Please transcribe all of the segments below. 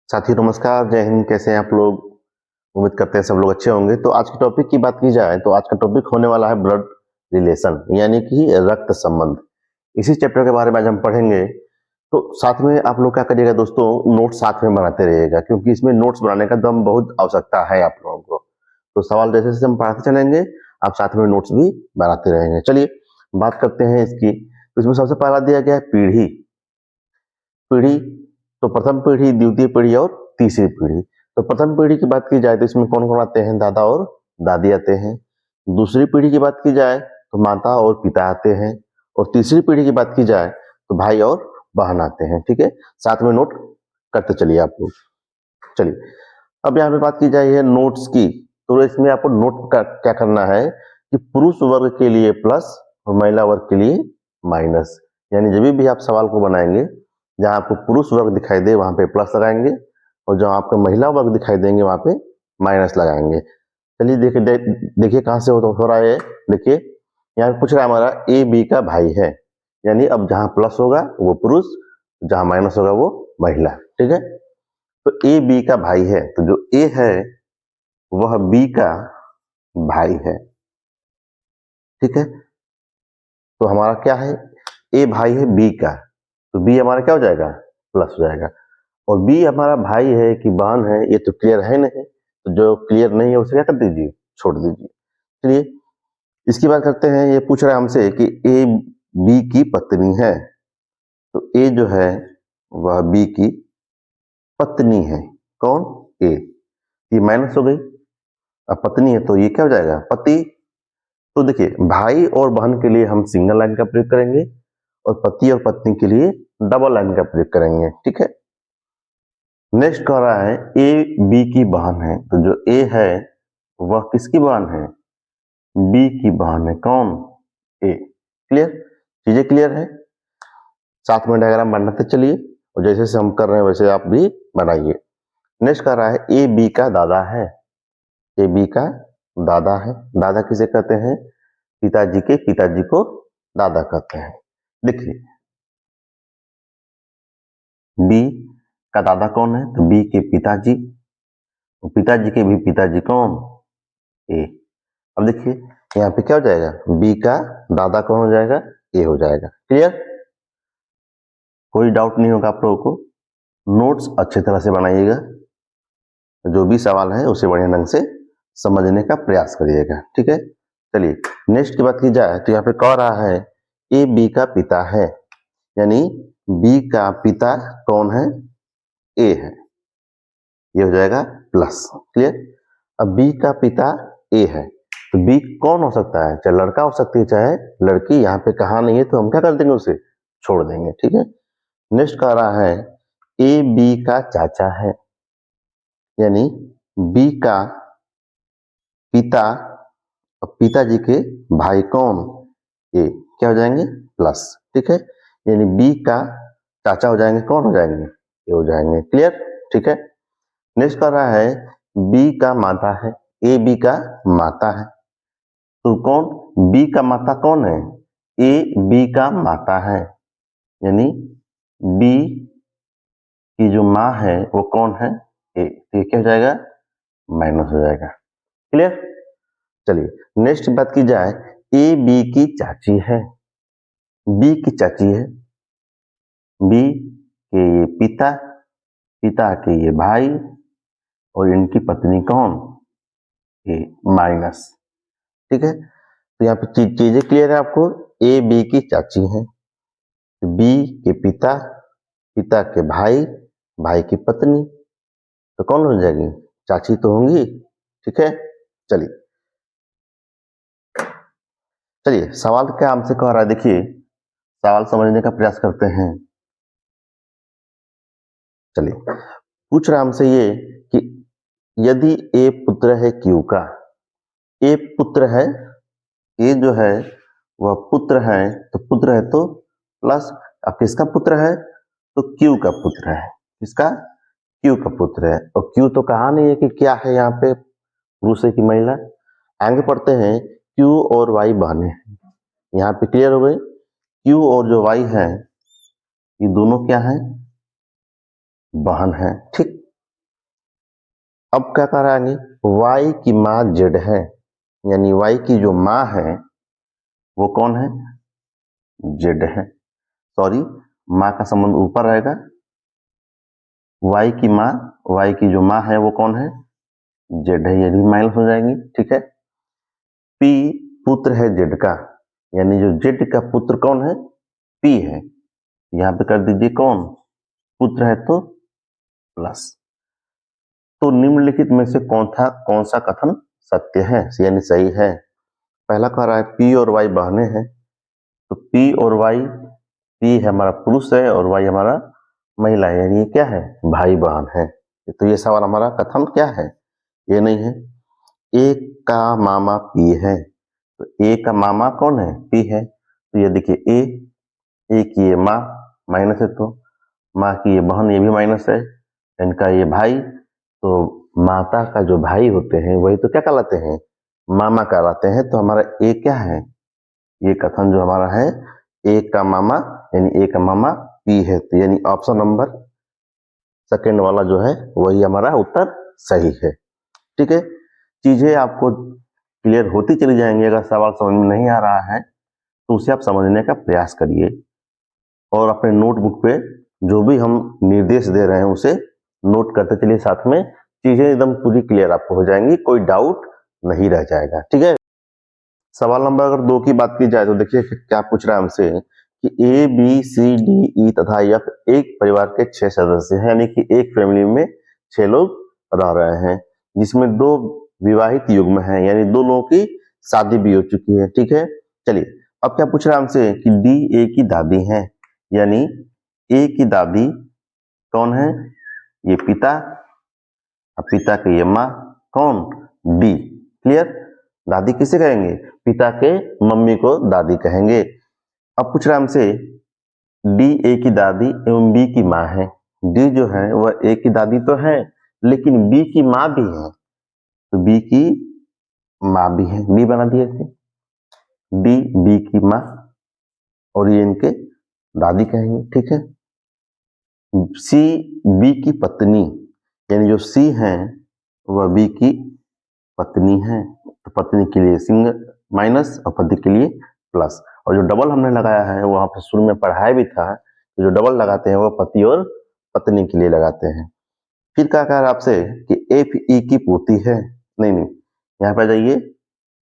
साथियों नमस्कार, जय हिंद। कैसे हैं आप लोग? उम्मीद करते हैं सब लोग अच्छे होंगे। तो आज के टॉपिक की बात की जाए तो आज का टॉपिक होने वाला है ब्लड रिलेशन, यानी कि रक्त संबंध। इसी चैप्टर के बारे में आज हम पढ़ेंगे। तो साथ में आप लोग क्या करिएगा दोस्तों, नोट्स साथ में बनाते रहिएगा, क्योंकि इसमें नोट्स बनाने का दम बहुत आवश्यकता है आप लोगों को। तो सवाल जैसे जैसे हम पढ़ाते चलेंगे, आप साथ में नोट्स भी बनाते रहेंगे। चलिए बात करते हैं इसकी। तो इसमें सबसे पहला दिया गया है पीढ़ी। पीढ़ी तो प्रथम पीढ़ी, द्वितीय पीढ़ी और तीसरी पीढ़ी। तो प्रथम पीढ़ी की बात की जाए तो इसमें कौन कौन आते हैं? दादा और दादी आते हैं। दूसरी पीढ़ी की बात की जाए तो माता और पिता आते हैं। और तीसरी पीढ़ी की बात की जाए तो भाई और बहन आते हैं। ठीक है, साथ में नोट करते चलिए आप लोग। चलिए अब यहाँ पे बात की जाए है नोट्स की। तो इसमें आपको नोट का क्या करना है कि पुरुष वर्ग के लिए प्लस और महिला वर्ग के लिए माइनस। यानी जब भी आप सवाल को बनाएंगे, जहां आपको पुरुष वर्ग दिखाई दे वहां पे प्लस लगाएंगे, और जहां आपको महिला वर्ग दिखाई देंगे वहां पे माइनस लगाएंगे। चलिए देखिए कहां से हो रहा है। देखिए यहाँ पे पूछ रहा है हमारा ए बी का भाई है, यानी अब जहां प्लस होगा वो पुरुष, जहां माइनस होगा वो महिला। ठीक है, तो ए बी का भाई है, तो जो ए है वह बी का भाई है। ठीक है, तो हमारा क्या है, ए भाई है बी का, तो बी हमारा क्या हो जाएगा, प्लस हो जाएगा। और बी हमारा भाई है कि बहन है, ये तो क्लियर है नहीं। तो जो क्लियर नहीं है उसे क्या कर दीजिए, छोड़ दीजिए। चलिए इसकी बात करते हैं। ये पूछ रहा है हमसे कि ए बी की पत्नी है, तो ए जो है वह बी की पत्नी है। कौन? ए। ये माइनस हो गई, अब पत्नी है तो ये क्या हो जाएगा, पति। तो देखिए भाई और बहन के लिए हम सिंगल लाइन का प्रयोग करेंगे, और पति और पत्नी के लिए डबल लाइन का प्रयोग करेंगे। ठीक है, नेक्स्ट कह रहा है ए बी की बहन है, तो जो ए है वह किसकी बहन है, बी की बहन है। कौन? ए। क्लियर? चीजें क्लियर है? साथ में डायग्राम बनाते चलिए, और जैसे जैसे हम कर रहे हैं वैसे आप भी बनाइए। नेक्स्ट कह रहा है ए बी का दादा है। ए बी का दादा है। दादा किसे कहते हैं? पिताजी के पिताजी को दादा कहते हैं। देखिए बी का दादा कौन है, तो बी के पिताजी, पिताजी के भी पिताजी कौन? ए। अब देखिए यहाँ पे क्या हो जाएगा, बी का दादा कौन हो जाएगा, ए हो जाएगा। क्लियर? कोई डाउट नहीं होगा आप लोगों को। नोट्स अच्छी तरह से बनाइएगा, जो भी सवाल है उसे बढ़िया ढंग से समझने का प्रयास करिएगा। ठीक है, चलिए नेक्स्ट की बात की जाए तो यहाँ पे कह रहा है ए बी का पिता है, यानी बी का पिता कौन है, ए है। ये हो जाएगा प्लस। क्लियर? अब बी का पिता ए है, तो बी कौन हो सकता है, चाहे लड़का हो सकती है चाहे लड़की। यहाँ पे कहा नहीं है तो हम क्या कर देंगे, उसे छोड़ देंगे। ठीक है, नेक्स्ट कह रहा है ए बी का चाचा है, यानी बी का पिता और पिताजी के भाई कौन, ए। क्या हो जाएंगे, प्लस। ठीक है, यानी बी का चाचा हो जाएंगे, कौन हो जाएंगे, ए हो जाएंगे। क्लियर? ठीक है, नेक्स्ट कर रहा है बी का माता है, ए बी का माता है, तो कौन, बी का माता कौन है, ए बी का माता है, यानी बी की जो माँ है वो कौन है, ए। तो ये क्या हो जाएगा, माइनस हो जाएगा। क्लियर? चलिए नेक्स्ट बात की जाए ए बी की चाची है। बी की चाची है, बी के ये पिता, पिता के ये भाई, और इनकी पत्नी कौन, ए माइनस। ठीक है, तो यहाँ पे चीजें क्लियर है आपको। ए बी की चाची है, बी के पिता, पिता के भाई, भाई की पत्नी, तो कौन हो जाएगी, चाची तो होंगी। ठीक है, चलिए चलिए सवाल क्या हमसे कह रहा है, देखिए सवाल समझने का प्रयास करते हैं। चलिए पूछ रहा हमसे ये कि यदि ए पुत्र है क्यू का, ए पुत्र है, ए जो है वह पुत्र है, तो पुत्र है तो प्लस, अब किसका पुत्र है, तो क्यू का पुत्र है। किसका, क्यू का पुत्र है। और क्यू तो कहा नहीं है कि क्या है, यहाँ पे पुरुष है कि महिला। आगे पढ़ते हैं क्यू और वाई बहने हैं। यहाँ पे क्लियर हो गई, क्यू और जो वाई है ये दोनों क्या है, बहन है। ठीक, अब क्या कराएंगे, y की माँ z है, यानी y की जो माँ है वो कौन है, z है। सॉरी, माँ का संबंध ऊपर रहेगा, y की माँ, y की जो माँ है वो कौन है, z है, ये भी माइनस हो जाएंगी। ठीक है, p पुत्र है z का, यानी जो z का पुत्र कौन है, p है। यहाँ पे कर दीजिए कौन, पुत्र है तो प्लस। तो निम्नलिखित में से कौन सा कथन सत्य है, यानी सही है। पहला कह रहा है p और y बहने हैं, तो p और y, p है हमारा पुरुष है और y हमारा महिला है, यानी ये क्या है, भाई बहन है। तो ये सवाल हमारा कथन क्या है, ये नहीं है। a का मामा p है, तो a का मामा कौन है, p है। तो ये देखिए a की ये माँ माइनस है, तो माँ की ये बहन, ये भी माइनस है, इनका ये भाई, तो माता का जो भाई होते हैं वही तो क्या कहलाते हैं, मामा कहलाते हैं। तो हमारा ए क्या है, ये कथन जो हमारा है, ए का मामा, यानी ए का मामा पी है, तो यानी ऑप्शन नंबर सेकंड वाला जो है वही हमारा उत्तर सही है। ठीक है, चीजें आपको क्लियर होती चली जाएंगी। अगर सवाल समझ में नहीं आ रहा है तो उसे आप समझने का प्रयास करिए, और अपने नोटबुक पे जो भी हम निर्देश दे रहे हैं उसे नोट करते चलिए साथ में, चीजें एकदम पूरी क्लियर आपको हो जाएंगी, कोई डाउट नहीं रह जाएगा। ठीक है, सवाल नंबर अगर 2 की बात की जाए तो देखिए क्या पूछ रहा है हमसे कि A B C D E तथा एफ एक परिवार के 6 सदस्य हैं, यानी कि एक फैमिली में 6 लोग रह रहे हैं, जिसमें 2 विवाहित युग्म हैं, यानी 2 लोगों की शादी भी हो चुकी है। ठीक है, चलिए अब क्या पूछ रहा है हमसे कि डी ए की दादी है, यानी ए की दादी कौन है, ये पिता, अब पिता की ये माँ कौन, डी। क्लियर, दादी किसे कहेंगे, पिता के मम्मी को दादी कहेंगे। अब पूछ रहा हमसे डी ए की दादी एवं बी की माँ है, डी जो है वह ए की दादी तो है लेकिन बी की माँ भी है, तो बी की माँ भी है, बी बना दिए थे, डी बी की माँ और ये इनके दादी कहेंगे। ठीक है, सी बी की पत्नी, यानी जो सी है वह बी की पत्नी है, तो पत्नी के लिए सिंगल माइनस और पति के लिए प्लस, और जो डबल हमने लगाया है वहां पर शुरू में पढ़ाया भी था, तो जो डबल लगाते हैं वो पति और पत्नी के लिए लगाते हैं। फिर क्या कह रहा है आपसे कि एफ ई की पोती है, नहीं, यहाँ पे जाइए,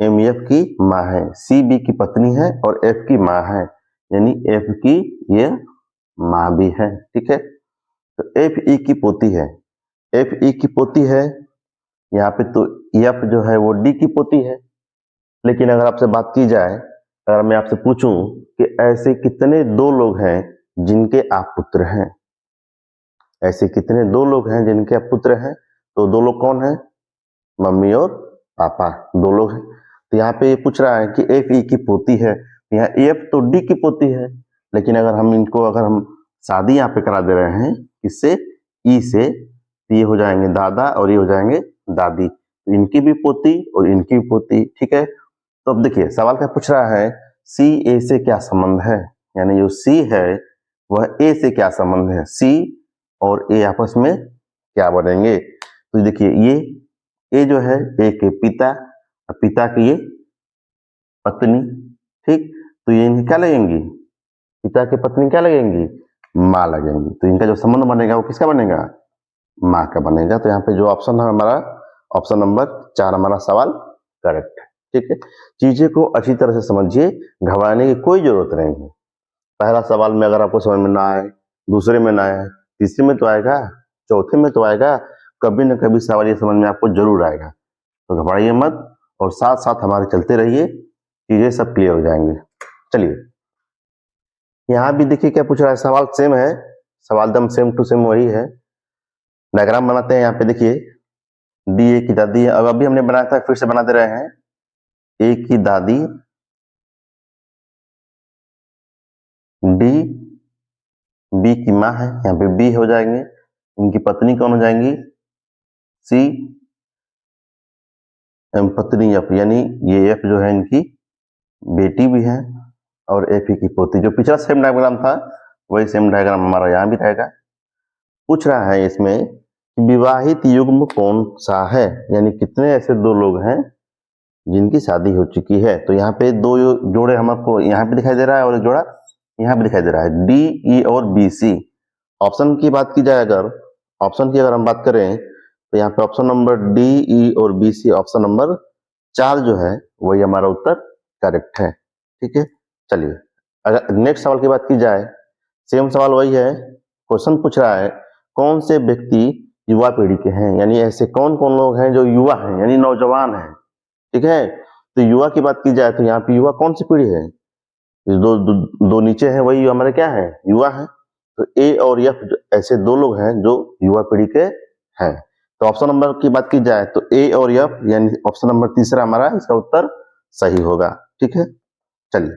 एम एफ की माँ है, सी बी की पत्नी है और एफ की माँ है, यानी एफ की ये माँ भी है। ठीक है, तो एफ ई की पोती है, एफ ई की पोती है, यहाँ पे तो एफ जो है वो डी की पोती है। लेकिन अगर आपसे बात की जाए, अगर मैं आपसे पूछूं कि ऐसे कितने 2 लोग हैं जिनके आप पुत्र हैं, ऐसे कितने 2 लोग हैं जिनके आप पुत्र हैं, तो 2 लोग कौन है, मम्मी और पापा, 2 लोग हैं। तो यहाँ पे ये पूछ रहा है कि एफ ई की पोती है, यहाँ एफ तो डी की पोती है, लेकिन अगर हम इनको अगर हम शादी यहाँ पे करा दे रहे हैं इससे, ई से, तो ये हो जाएंगे दादा और ये हो जाएंगे दादी, तो इनकी भी पोती और इनकी भी पोती। ठीक है, तो अब देखिए सवाल क्या पूछ रहा है, सी ए से क्या संबंध है, यानी जो सी है वह ए से क्या संबंध है, सी और ए आपस में क्या बनेंगे। तो देखिए ये ए जो है ए के पिता, पिता की ये पत्नी, ठीक, तो ये इनकी क्या लगेंगी, पिता की पत्नी क्या लगेंगी, माँ लगेंगी, तो इनका जो संबंध बनेगा वो किसका बनेगा, माँ का बनेगा। तो यहाँ पे जो ऑप्शन है हमारा, ऑप्शन नंबर 4 हमारा सवाल करेक्ट है। ठीक है, चीजें को अच्छी तरह से समझिए, घबराने की कोई जरूरत नहीं है। पहला सवाल में अगर आपको समझ में ना आए, दूसरे में ना आए, तीसरे में तो आएगा, चौथे में तो आएगा, कभी न कभी सवाल ये समझ में आपको जरूर आएगा। तो घबराइए मत और साथ साथ हमारे चलते रहिए, चीजें सब क्लियर हो जाएंगी। चलिए यहाँ भी देखिए क्या पूछ रहा है, सवाल सेम है, सवाल एकदम सेम टू सेम वही है। डायग्राम बनाते हैं, यहाँ पे देखिए डी ए की दादी है, अब अभी हमने बनाया था फिर से बना दे रहे हैं, ए की दादी, डी बी की माँ है, यहाँ पे बी हो जाएंगे, इनकी पत्नी कौन हो जाएंगी, सी, पत्नी एफ, यानी ये एफ जो है इनकी बेटी भी है और एफ की पोती। जो पिछला सेम डायग्राम था वही सेम डायग्राम हमारा यहाँ भी रहेगा। पूछ रहा है इसमें कि विवाहित युग्म कौन सा है, यानी कितने ऐसे दो लोग हैं जिनकी शादी हो चुकी है। तो यहाँ पे दो जोड़े हमको यहाँ पे दिखाई दे रहा है और एक जोड़ा यहाँ पे दिखाई दे रहा है, डी, ई और बी, सी। ऑप्शन की बात की जाए, ऑप्शन की अगर हम बात करें तो यहाँ पे ऑप्शन नंबर डी, ई और बी, सी, ऑप्शन नंबर 4 जो है वही हमारा उत्तर करेक्ट है। ठीक है, चलिए अगर नेक्स्ट सवाल की बात की जाए, सेम सवाल वही है। क्वेश्चन पूछ रहा है कौन से व्यक्ति युवा पीढ़ी के हैं, यानी ऐसे कौन कौन लोग हैं जो युवा हैं, यानी नौजवान हैं। ठीक है, तो युवा की बात की जाए तो यहाँ पे युवा कौन सी पीढ़ी है, दो नीचे है वही हमारे क्या है, युवा है। तो ए और एफ ऐसे दो लोग हैं जो युवा पीढ़ी के हैं। तो ऑप्शन नंबर की बात की जाए तो ए और एफ यानी ऑप्शन नंबर तीसरा हमारा इसका उत्तर सही होगा। ठीक है, चलिए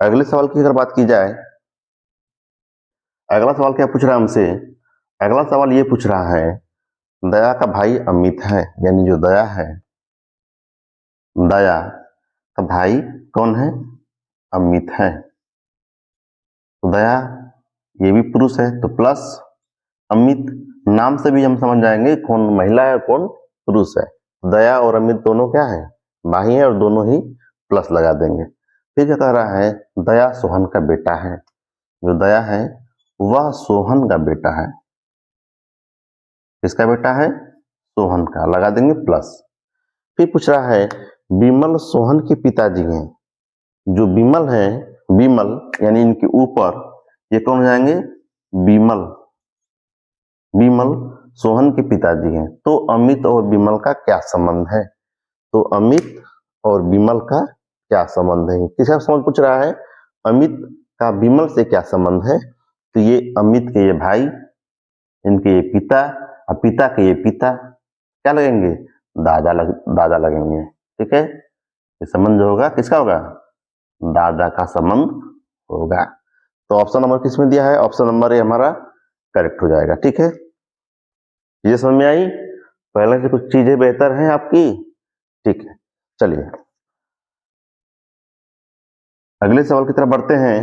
अगले सवाल की अगर बात की जाए, अगला सवाल क्या पूछ रहा है हमसे, अगला सवाल ये पूछ रहा है दया का भाई अमित है, यानी जो दया है, दया का भाई कौन है, अमित है। तो दया ये भी पुरुष है तो प्लस अमित, नाम से भी हम समझ जाएंगे कौन महिला है कौन पुरुष है। दया और अमित दोनों क्या है, भाई है और दोनों ही प्लस लगा देंगे। फिर क्या कह रहा है, दया सोहन का बेटा है, जो दया है वह सोहन का बेटा है। किसका बेटा है, सोहन का, लगा देंगे प्लस। फिर पूछ रहा है विमल सोहन के पिताजी हैं, जो विमल है, विमल यानी इनके ऊपर ये कौन हो जाएंगे, विमल, विमल सोहन के पिताजी हैं। तो अमित और विमल का क्या संबंध है, तो अमित और विमल का क्या संबंध है, किसका संबंध पूछ रहा है, अमित का विमल से क्या संबंध है। तो ये अमित के ये भाई, इनके ये पिता और पिता के ये पिता क्या लगेंगे, दादा लगेंगे। ठीक है, ये संबंध जो होगा किसका होगा, दादा का संबंध होगा। तो ऑप्शन नंबर किसमें दिया है, ऑप्शन नंबर ए हमारा करेक्ट हो जाएगा। ठीक है, ये समझ में आई, पहले से कुछ चीजें बेहतर हैं आपकी। ठीक है, चलिए अगले सवाल की तरफ बढ़ते हैं।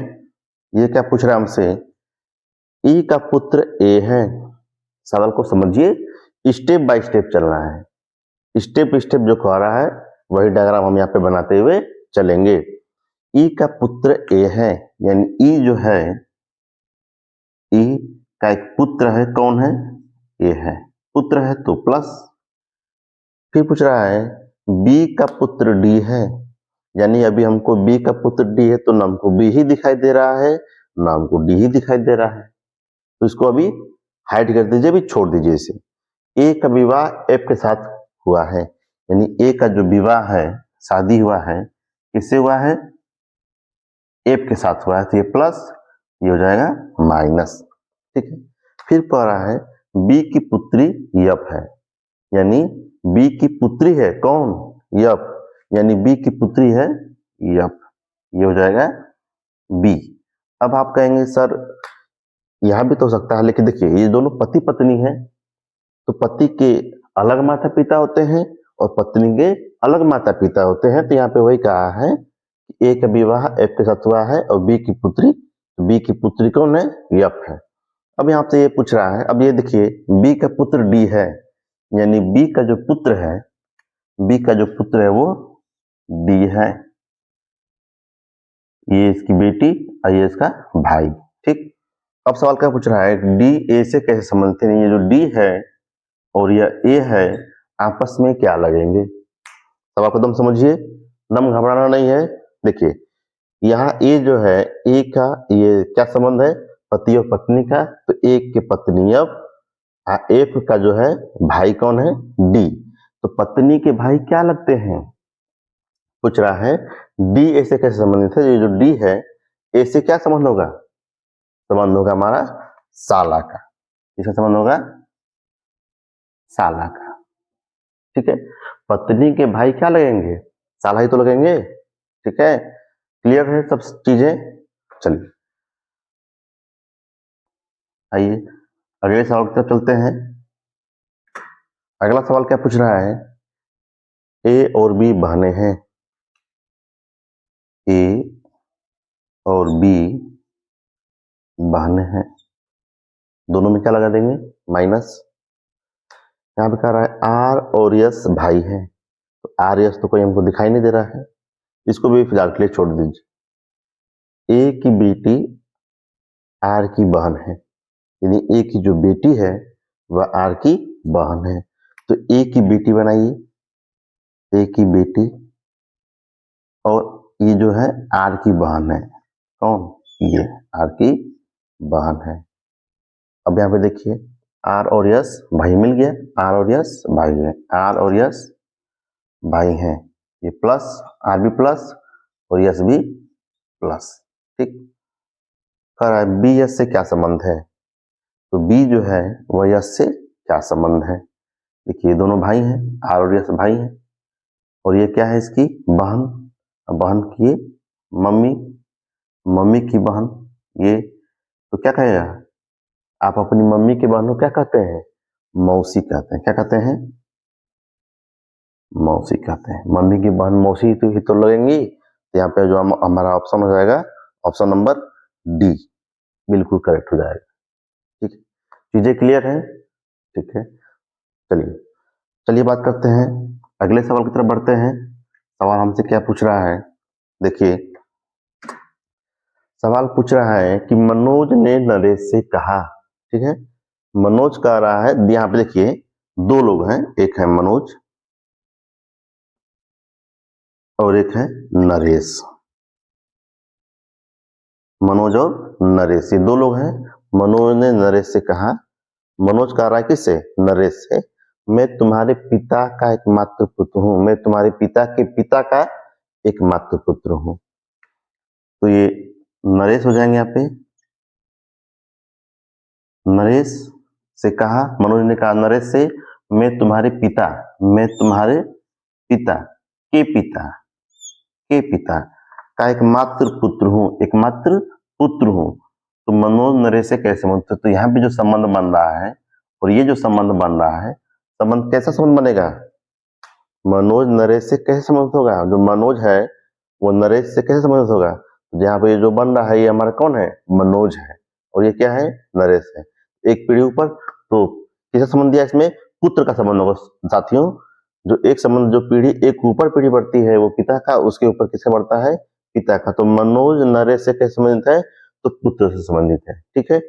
ये क्या पूछ रहा है हमसे, ई का पुत्र ए है। सवाल को समझिए, स्टेप बाय स्टेप चलना है, स्टेप स्टेप जो कह रहा है वही डायग्राम हम यहाँ पे बनाते हुए चलेंगे। ई का पुत्र ए है, यानी ई जो है, ई का एक पुत्र है, कौन है, ए है, पुत्र है तो प्लस। फिर पूछ रहा है बी का पुत्र डी है, यानी अभी हमको बी का पुत्र डी है तो नाम को बी ही दिखाई दे रहा है, नाम को डी ही दिखाई दे रहा है, तो इसको अभी हाइड कर दीजिए, अभी छोड़ दीजिए इसे। ए का विवाह एफ के साथ हुआ है, यानी ए का जो विवाह है, शादी हुआ है, किससे हुआ है, एफ के साथ हुआ है, तो ये प्लस, ये हो जाएगा माइनस। ठीक है, फिर कह रहा है बी की पुत्री यफ है, यानी बी की पुत्री है कौन, यफ, यानी बी की पुत्री है यफ, ये हो जाएगा बी। अब आप कहेंगे सर यहां भी तो हो सकता है, लेकिन देखिए ये दोनों पति पत्नी है, तो पति के अलग माता पिता होते हैं और पत्नी के अलग माता पिता होते हैं। तो यहाँ पे वही कहा है कि ए का विवाह एफ के साथ हुआ है और बी की पुत्री कौन है, यफ है। अब यहाँ से ये पूछ रहा है, अब ये देखिए बी का पुत्र डी है, यानी बी का जो पुत्र है, बी का जो पुत्र है वो डी है, ये इसकी बेटी और ये इसका भाई। ठीक, अब सवाल क्या पूछ रहा है, डी ए से कैसे संबंधित है, ये जो डी है और यह ए है आपस में क्या लगेंगे। सब आप एकदम समझिए, एकदम घबराना नहीं है। देखिए यहाँ ए जो है, ए का ये क्या संबंध है, पति और पत्नी का, तो एक के पत्नी एफ का जो है भाई कौन है, डी, तो पत्नी के भाई क्या लगते हैं, पूछ रहा है डी ए से कैसे संबंधित है। ये जो डी है ए से क्या संबंध होगा, संबंध होगा हमारा साला का, इसका संबंध होगा साला का। ठीक है, पत्नी के भाई क्या लगेंगे, साला ही तो लगेंगे। ठीक है, क्लियर है सब चीजें। चलिए आइए अगले सवाल की तरफ चलते हैं। अगला सवाल क्या पूछ रहा है, ए और बी बहनें हैं, ए और बी बहनें हैं, दोनों में क्या लगा देंगे, माइनस। यहाँ पे कह रहा है आर और यस भाई है, तो आर यस तो कोई हमको दिखाई नहीं दे रहा है, इसको भी फिलहाल के लिए छोड़ दीजिए। ए की बेटी आर की बहन है, यानी ए की जो बेटी है वह आर की बहन है, तो ए की बेटी बनाइए, ए की बेटी और ये जो है आर की बहन है, कौन, ये आर की बहन है। अब यहाँ पे देखिए आर और यस भाई मिल गया, आर और यस भाई है, आर और यस भाई हैं, ये प्लस आर भी प्लस और यस भी प्लस, ठीक। कह रहा है बी यस से क्या संबंध है, तो बी जो है वह यस से क्या संबंध है। देखिए दोनों भाई हैं, आर और यस भाई हैं, और ये क्या है इसकी बहन, बहन की ये मम्मी, मम्मी की बहन ये, तो क्या कहेगा, आप अपनी मम्मी की बहन को क्या कहते हैं, मौसी कहते हैं, क्या कहते हैं, मौसी कहते हैं। मम्मी की बहन मौसी तो लगेंगी, तो यहाँ पे जो हमारा ऑप्शन हो जाएगा ऑप्शन नंबर डी, बिल्कुल करेक्ट हो जाएगा, ठीक है। चीजें क्लियर है, ठीक है। चलिए बात करते हैं, अगले सवाल की तरफ बढ़ते हैं। सवाल हमसे क्या पूछ रहा है, देखिए सवाल पूछ रहा है कि मनोज ने नरेश से कहा, ठीक है। मनोज कह रहा है, यहाँ पे देखिए दो लोग हैं, एक है मनोज और एक है नरेश, मनोज और नरेश ये दो लोग हैं। मनोज ने नरेश से कहा, मनोज कह रहा है किससे, नरेश से, मैं तुम्हारे पिता का एकमात्र पुत्र हूं, मैं तुम्हारे पिता के पिता का एकमात्र पुत्र हूं, तो ये नरेश हो जाएंगे यहाँ पे। नरेश से कहा, मनोज ने कहा नरेश से, मैं तुम्हारे पिता, मैं तुम्हारे पिता के पिता के पिता का एकमात्र पुत्र हूं, एकमात्र पुत्र हूं, तो मनोज नरेश से कैसे बनते, तो यहाँ पे जो संबंध बन रहा है और ये जो संबंध बन रहा है, संबंध कैसा संबंध बनेगा, मनोज नरेश से कैसे संबंधित होगा, जो मनोज है वो नरेश से कैसे संबंधित होगा, जहाँ पे जो बन रहा है ये हमारा कौन है, मनोज है, और ये क्या है, नरेश है। एक पीढ़ी ऊपर, तो किसका संबंध दिया इसमें, पुत्र का संबंध होगा साथियों। जो एक संबंध, जो पीढ़ी एक ऊपर पीढ़ी बढ़ती है वो पिता का, उसके ऊपर किसका बढ़ता है, पिता का, तो मनोज नरेश से कैसे संबंधित है, तो पुत्र से संबंधित है, ठीक है।